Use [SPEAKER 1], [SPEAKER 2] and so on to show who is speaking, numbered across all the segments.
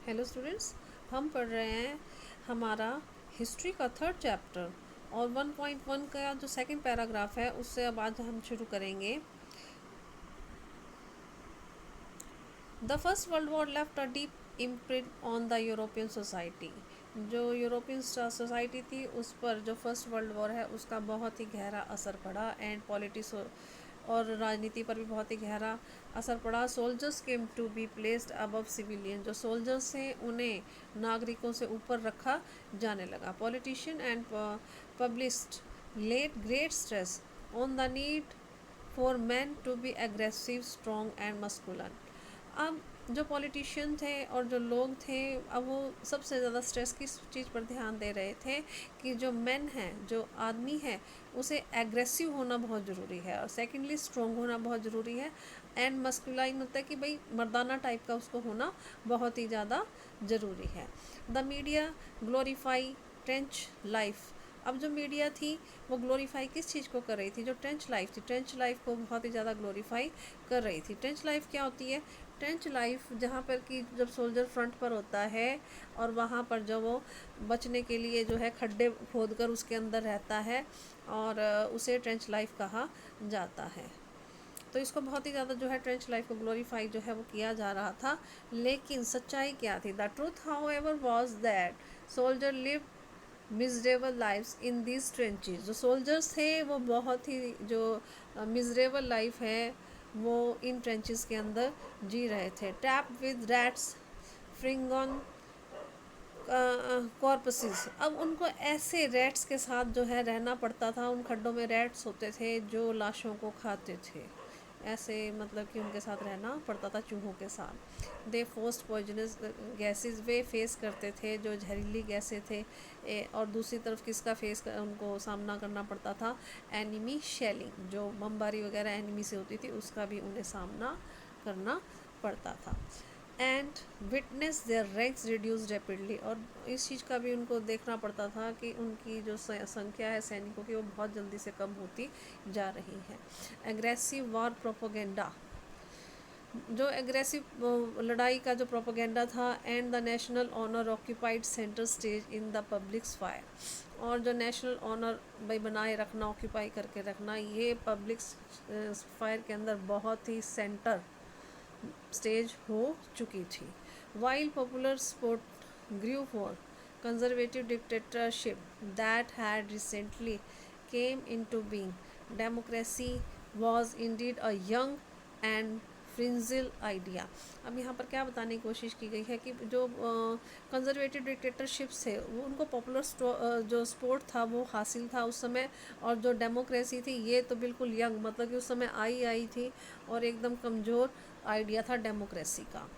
[SPEAKER 1] Hello students, हम पढ़ रहे हैं हमारा हिस्ट्री का थर्ड चैप्टर और 1.1 का जो सेकंड पैराग्राफ है उससे अब आज हम शुरू करेंगे। The first world war left a deep imprint on the European society. जो यूरोपियन सोसाइटी थी उस पर जो फर्स्ट वर्ल्ड वॉर है उसका बहुत ही गहरा असर पड़ा एंड पॉलिटिक्स और राजनीति पर भी बहुत ही गहरा असर पड़ा। Soldiers came to be placed above civilian. जो सोल्जर्स हैं उन्हें नागरिकों से ऊपर रखा जाने लगा। Politician and publicist laid great stress on the need for man to be aggressive strong and masculine. अब जो पॉलिटिशियन थे और जो लोग थे, अब वो सबसे ज़्यादा स्ट्रेस किस चीज़ पर ध्यान दे रहे थे कि जो मेन है, जो आदमी है, उसे एग्रेसिव होना बहुत ज़रूरी है और सेकेंडली स्ट्रॉन्ग होना बहुत ज़रूरी है एंड मस्कुलाइन होता है कि भाई मर्दाना टाइप का उसको होना बहुत ही ज़्यादा ज़रूरी है। The media glorify trench life. अब जो मीडिया थी वो ग्लोरीफाई किस चीज़ को कर रही थी? जो ट्रेंच लाइफ थी, ट्रेंच लाइफ को बहुत ही ज़्यादा ग्लोरीफाई कर रही थी। ट्रेंच लाइफ क्या होती है? ट्रेंच लाइफ जहाँ पर कि जब सोल्जर फ्रंट पर होता है और वहाँ पर जब वो बचने के लिए जो है खड्डे खोदकर उसके अंदर रहता है और उसे ट्रेंच लाइफ कहा जाता है। तो इसको बहुत ही ज़्यादा जो है ट्रेंच लाइफ को ग्लोरीफाई जो है वो किया जा रहा था, लेकिन सच्चाई क्या थी? The truth however was that soldier live miserable lifes in this trenches. जो सोल्जर्स थे वो बहुत ही जो मिजरेबल लाइफ है वो इन ट्रेंचेस के अंदर जी रहे थे। Trapped with rats feeding on corpses. अब उनको ऐसे रैट्स के साथ जो है रहना पड़ता था। उन खड्डों में रैट्स होते थे जो लाशों को खाते थे, ऐसे मतलब कि उनके साथ रहना पड़ता था, चूहों के साथ। दे फोस्ट पॉइजनस गैसेस वे फेस करते थे, जो जहरीली गैसें थे। और दूसरी तरफ किसका उनको सामना करना पड़ता था? एनिमी शेलिंग, जो बमबारी वगैरह एनिमी से होती थी उसका भी उन्हें सामना करना पड़ता था। And witness their ranks reduce rapidly. और इस चीज़ का भी उनको देखना पड़ता था कि उनकी जो संख्या है सैनिकों की वो बहुत जल्दी से कम होती जा रही है। Aggressive war propaganda. जो एग्रेसिव लड़ाई का जो प्रोपोगेंडा था and the national honour occupied centre stage in the public sphere. और जो नेशनल ऑनर भाई बनाए रखना, ऑक्यूपाई करके रखना, ये पब्लिक स्फायर के अंदर बहुत ही सेंटर स्टेज हो चुकी थी। While popular support grew for conservative dictatorship that had recently came into being, democracy was indeed a young and fragile idea. अब यहाँ पर क्या बताने की कोशिश की गई है कि जो कंजर्वेटिव डिक्टेटरशिप्स थे वो उनको पॉपुलर जो सपोर्ट था वो हासिल था उस समय, और जो डेमोक्रेसी थी ये तो बिल्कुल यंग, मतलब कि उस समय आई थी और एकदम कमज़ोर आइडिया था डेमोक्रेसी का।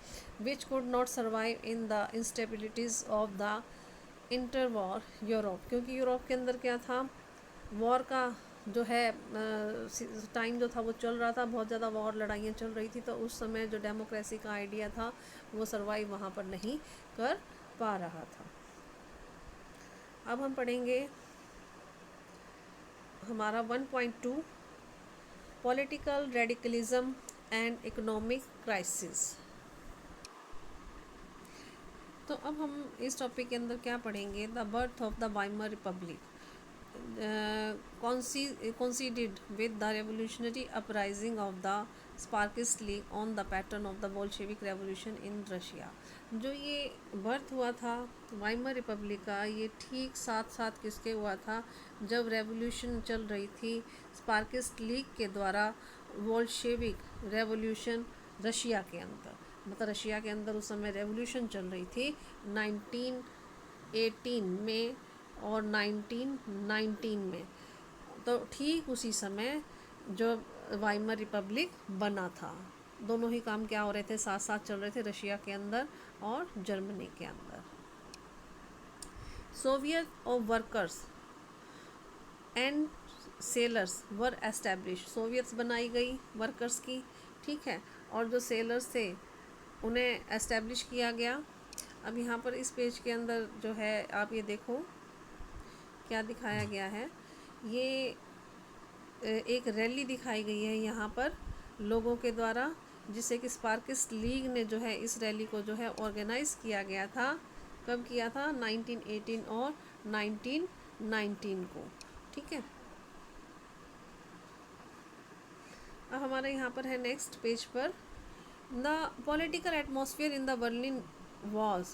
[SPEAKER 1] Which could not survive in the इंस्टेबिलिटीज़ of the inter war Europe. क्योंकि यूरोप के अंदर क्या था, वॉर का जो है टाइम जो था वो चल रहा था, बहुत ज़्यादा वॉर लड़ाइयाँ चल रही थी, तो उस समय जो डेमोक्रेसी का आइडिया था वो सर्वाइव वहाँ पर नहीं कर पा रहा था। अब हम पढ़ेंगे हमारा 1.2 political radicalism and economic crisis. तो अब हम इस टॉपिक के अंदर क्या पढ़ेंगे? The birth of the Weimar Republic coincided with the revolutionary uprising of the Sparkist League on the pattern of the Bolshevik Revolution in Russia। जो ये बर्थ हुआ था वाइमर रिपब्लिक का, ये ठीक साथ साथ किसके हुआ था? जब रेवोल्यूशन चल रही थी स्पार्किस्ट लीग के द्वारा, बोल्शेविक रेवोल्यूशन रशिया के अंदर, मतलब रशिया के अंदर उस समय रेवोल्यूशन चल रही थी 1918 में और 1919 में। तो ठीक उसी समय जो वाइमर रिपब्लिक बना था। दोनों ही काम क्या हो रहे थे? साथ साथ चल रहे थे, रशिया के अंदर और जर्मनी के अंदर। Soviet of workers and sailors were established. Soviets बनाई गई वर्कर्स की, ठीक है, और जो सेलर्स थे उन्हें एस्टैब्लिश किया गया। अब यहाँ पर इस पेज के अंदर जो है आप ये देखो क्या दिखाया गया है। ये एक रैली दिखाई गई है यहाँ पर लोगों के द्वारा जिससे कि स्पार्किस्ट लीग ने जो है इस रैली को जो है ऑर्गेनाइज किया गया था। कब किया था? 1918 और 1919 को। ठीक है, अब हमारे यहाँ पर है नेक्स्ट पेज पर, the political atmosphere in the Berlin was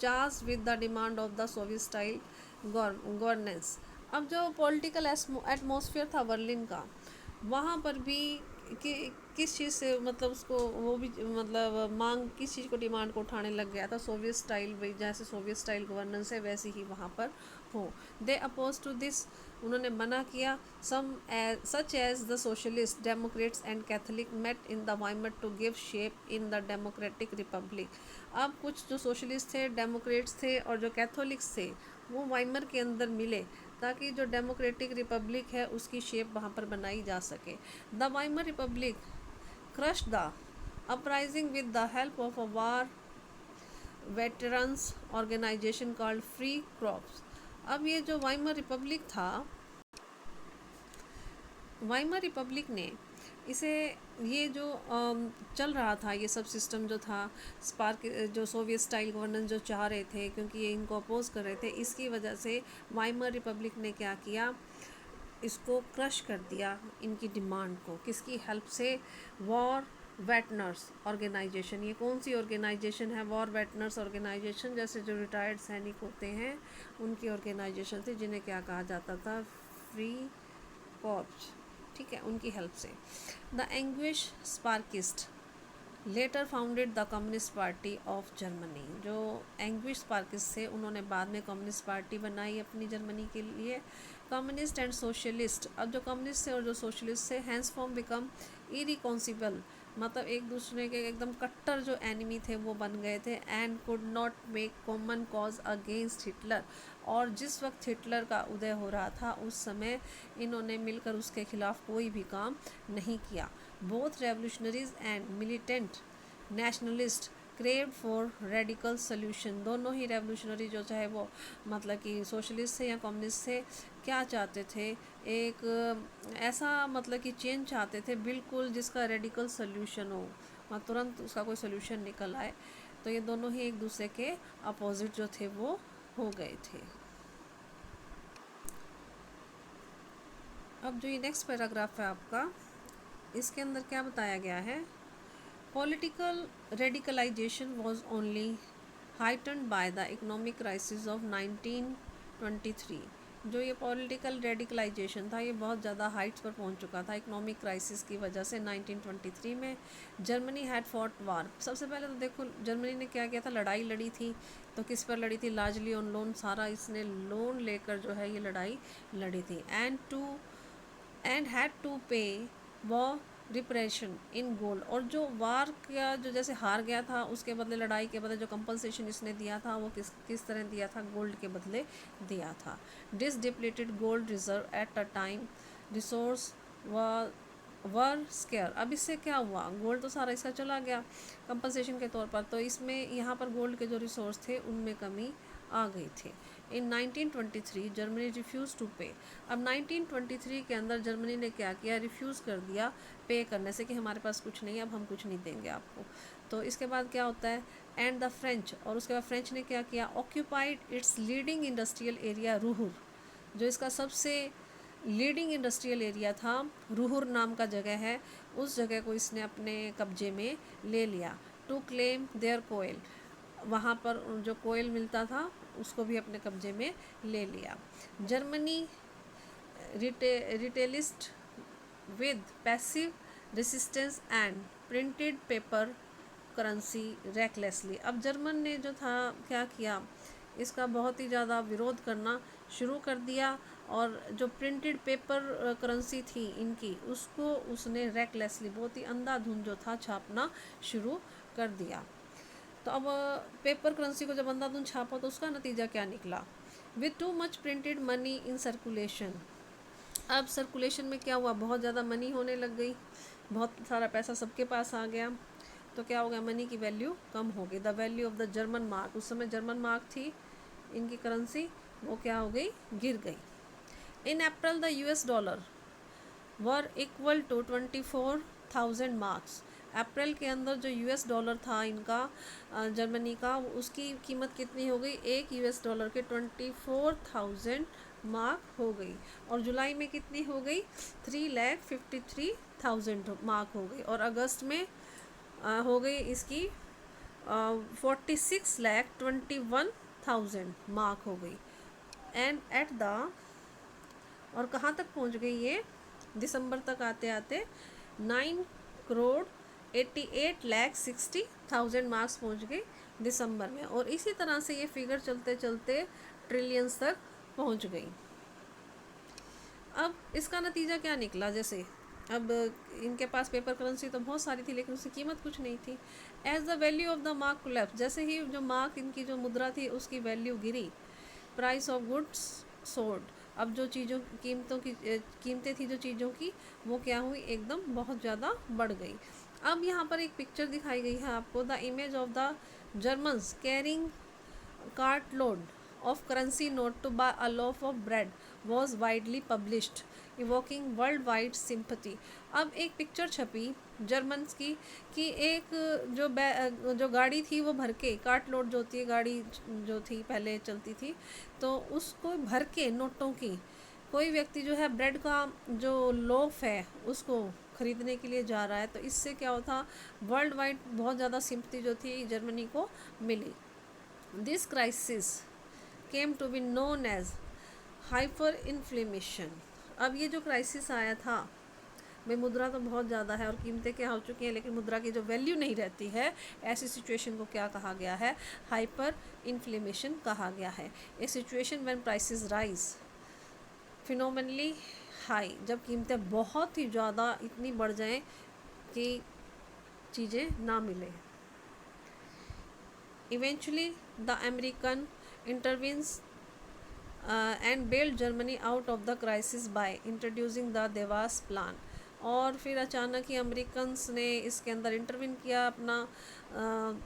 [SPEAKER 1] charge with the demand of the Soviet style governance. अब जो पॉलिटिकल एटमॉस्फेयर था बर्लिन का, वहाँ पर भी कि किस चीज़ से मतलब उसको वो भी मतलब मांग किस चीज़ को डिमांड को उठाने लग गया था, सोवियत स्टाइल, भाई जैसे सोवियत स्टाइल गवर्नेंस है वैसे ही वहाँ पर हो। दे अपोज टू दिस, उन्होंने मना किया। Some such as the socialist, democrats and Catholic met in the Weimar to give shape in the democratic republic. अब कुछ जो सोशलिस्ट थे, डेमोक्रेट्स थे और जो कैथोलिक्स थे, वो वाइमर के अंदर मिले ताकि जो डेमोक्रेटिक रिपब्लिक है उसकी शेप वहाँ पर बनाई जा सके। The Weimar Republic crush the uprising with the help of a war veterans organization called free crops. अब ये जो वाइमर रिपब्लिक था, वाइमर रिपब्लिक ने इसे, ये जो चल रहा था ये सब सिस्टम जो था, स्पार्क जो सोवियत स्टाइल गवर्नेंस जो चाह रहे थे, क्योंकि ये इनको अपोज कर रहे थे, इसकी वजह से वाइमर रिपब्लिक ने क्या किया, इसको क्रश कर दिया, इनकी डिमांड को। किसकी हेल्प से? War veterans organisation. ये कौन सी ऑर्गेनाइजेशन है? वॉर वेटनर्स ऑर्गेनाइजेशन, जैसे जो रिटायर्ड सैनिक होते हैं उनकी ऑर्गेनाइजेशन थी, जिन्हें क्या कहा जाता था? Free corps. ठीक है, उनकी हेल्प से। द एंग्विश Spartacist later founded the Communist Party of Germany. जो एंग्विश स्पार्किस्ट थे उन्होंने बाद में कम्युनिस्ट पार्टी बनाई अपनी जर्मनी के लिए। कम्युनिस्ट एंड सोशलिस्ट, अब जो कम्युनिस्ट थे और जो सोशलिस्ट थे, हैंस फॉर्म बिकम इरिकॉन्सिबल, मतलब एक दूसरे के एकदम कट्टर जो एनिमी थे वो बन गए थे। And could not make common cause against Hitler, और जिस वक्त हिटलर का उदय हो रहा था उस समय इन्होंने मिलकर उसके खिलाफ कोई भी काम नहीं किया। Both revolutionaries and militant nationalist crave for radical solution. दोनों ही रेवोल्यूशनरी जो चाहे वो मतलब कि सोशलिस्ट थे या कम्युनिस्ट थे, क्या चाहते थे? एक ऐसा मतलब कि चेंज चाहते थे बिल्कुल जिसका रेडिकल सोल्यूशन हो, मतलब तुरंत उसका कोई सोल्यूशन निकल आए। तो ये दोनों ही एक दूसरे के अपोजिट जो थे वो हो गए थे। अब जो ये नेक्स्ट पैराग्राफ है आपका, इसके अंदर क्या बताया गया है? Political radicalization was only heightened by the economic crisis of 1923। जो ये पॉलिटिकल रेडिकलाइजेशन था ये बहुत ज़्यादा हाइट्स पर पहुंच चुका था इकोनॉमिक क्राइसिस की वजह से। 1923 में जर्मनी हैड फॉट वार। सबसे पहले तो देखो जर्मनी ने क्या किया था, लड़ाई लड़ी थी। तो किस पर लड़ी थी? लार्जली ऑन लोन, सारा इसने लोन लेकर जो है ये लड़ाई लड़ी थी। एंड हैड टू पे वॉर रिप्रेशन इन गोल्ड, और जो वार का जो जैसे हार गया था उसके बदले, लड़ाई के बदले जो कंपनसेशन इसने दिया था वो किस तरह दिया था? गोल्ड के बदले दिया था। This depleted gold reserve at a time resource were scarce. अब इससे क्या हुआ? गोल्ड तो सारा इसका चला गया कंपनसेशन के तौर पर, तो इसमें यहाँ पर गोल्ड के जो रिसोर्स थे उनमें कमी आ गई थी। इन 1923 जर्मनी रिफ्यूज़ टू पे। अब 1923 के अंदर जर्मनी ने क्या किया? रिफ्यूज़ कर दिया पे करने से, कि हमारे पास कुछ नहीं है, अब हम कुछ नहीं देंगे आपको। तो इसके बाद क्या होता है? एंड द फ्रेंच, और उसके बाद फ्रेंच ने क्या किया? Occupied its leading industrial area Ruhr. जो इसका सबसे लीडिंग इंडस्ट्रियल एरिया था, रूहुर नाम का जगह है, उस जगह को इसने अपने कब्जे में ले लिया। टू क्लेम देयर कोयल, वहाँ पर जो कोयल मिलता था उसको भी अपने कब्जे में ले लिया। Germany retaliated with passive resistance and printed paper currency recklessly. अब जर्मन ने जो था क्या किया? इसका बहुत ही ज़्यादा विरोध करना शुरू कर दिया, और जो प्रिंटेड पेपर करेंसी थी इनकी, उसको उसने रेकलेसली, बहुत ही अंधाधुंध जो था, छापना शुरू कर दिया। तो अब पेपर करेंसी को जब अंधाधुंध छापा तो उसका नतीजा क्या निकला? With too much printed money in circulation. अब सर्कुलेशन में क्या हुआ? बहुत ज़्यादा मनी होने लग गई, बहुत सारा पैसा सबके पास आ गया, तो क्या हो गया? मनी की वैल्यू कम हो गई। The value of the German mark, उस समय जर्मन मार्क थी इनकी करेंसी, वो क्या हो गई? गिर गई। In April the US dollar were equal to 24,000 marks अप्रैल के अंदर जो यूएस डॉलर था इनका जर्मनी का, उसकी कीमत कितनी हो गई, एक यूएस डॉलर के 24,000 मार्क हो गई। और जुलाई में कितनी हो गई, 3,53,000 मार्क हो गई। और अगस्त में हो गई इसकी 46,21,000 मार्क हो गई। एंड एट द, और कहाँ तक पहुँच गई ये, दिसंबर तक आते आते 9,88,60,000 मार्क्स पहुँच गई दिसंबर में। और इसी तरह से ये फिगर चलते चलते ट्रिलियंस तक पहुँच गई। अब इसका नतीजा क्या निकला, जैसे अब इनके पास पेपर करेंसी तो बहुत सारी थी लेकिन उसकी कीमत कुछ नहीं थी। As the value of the mark collapse, जैसे ही जो मार्क इनकी जो मुद्रा थी उसकी वैल्यू गिरी, प्राइस ऑफ गुड्स सोल्ड, अब जो चीज़ों कीमतें थी जो चीज़ों की, वो क्या हुई, एकदम बहुत ज़्यादा बढ़ गई। अब यहाँ पर एक पिक्चर दिखाई गई है आपको, the image of the Germans carrying cart load of currency note to buy a loaf of bread was widely published, evoking worldwide sympathy। अब एक पिक्चर छपी जर्मन्स की कि एक जो गाड़ी थी वो भर के, कार्ट लोड जो होती है गाड़ी जो थी पहले चलती थी, तो उसको भर के नोटों की कोई व्यक्ति जो है ब्रेड का जो लोफ है उसको ख़रीदने के लिए जा रहा है। तो इससे क्या होता, वर्ल्ड वाइड बहुत ज़्यादा सिंपैथी जो थी जर्मनी को मिली। This crisis came to be known as hyper inflammation. अब ये जो क्राइसिस आया था, भाई मुद्रा तो बहुत ज़्यादा है और कीमतें क्या हो चुकी हैं लेकिन मुद्रा की जो वैल्यू नहीं रहती है, ऐसी सिचुएशन को क्या कहा गया है, हाइपर इन्फ्लेमेशन कहा गया है। A situation when prices rise phenomenally high, जब कीमतें बहुत ही ज़्यादा इतनी बढ़ जाएं कि चीज़ें ना मिले। Eventually the American intervenes and bailed Germany out of the crisis by introducing the Dewas plan. और फिर अचानक ही अमेरिकन्स ने इसके अंदर इंटरवीन किया अपना,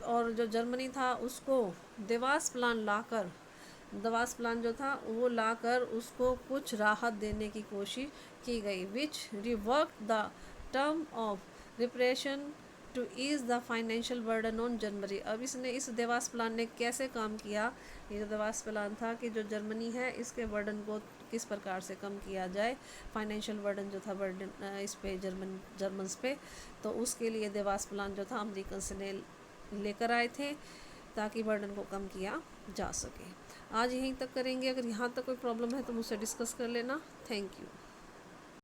[SPEAKER 1] और जो जर्मनी था उसको देवास प्लान लाकर, देवास प्लान जो था वो लाकर उसको कुछ राहत देने की कोशिश की गई, which rework the term of repression to ease the financial burden on Germany. अब इसने, इस देवास प्लान ने कैसे काम किया, ये जो देवास प्लान था कि जो जर्मनी है इसके बर्डन को किस प्रकार से कम किया जाए, फाइनेंशियल बर्डन जो था बर्डन इस पे जर्मन्स पे, तो उसके लिए देवास प्लान जो था अमेरिकन ने लेकर आए थे ताकि बर्डन को कम किया जा सके। आज यहीं तक करेंगे, अगर यहाँ तक कोई प्रॉब्लम है तो मुझसे डिस्कस कर लेना। Thank you.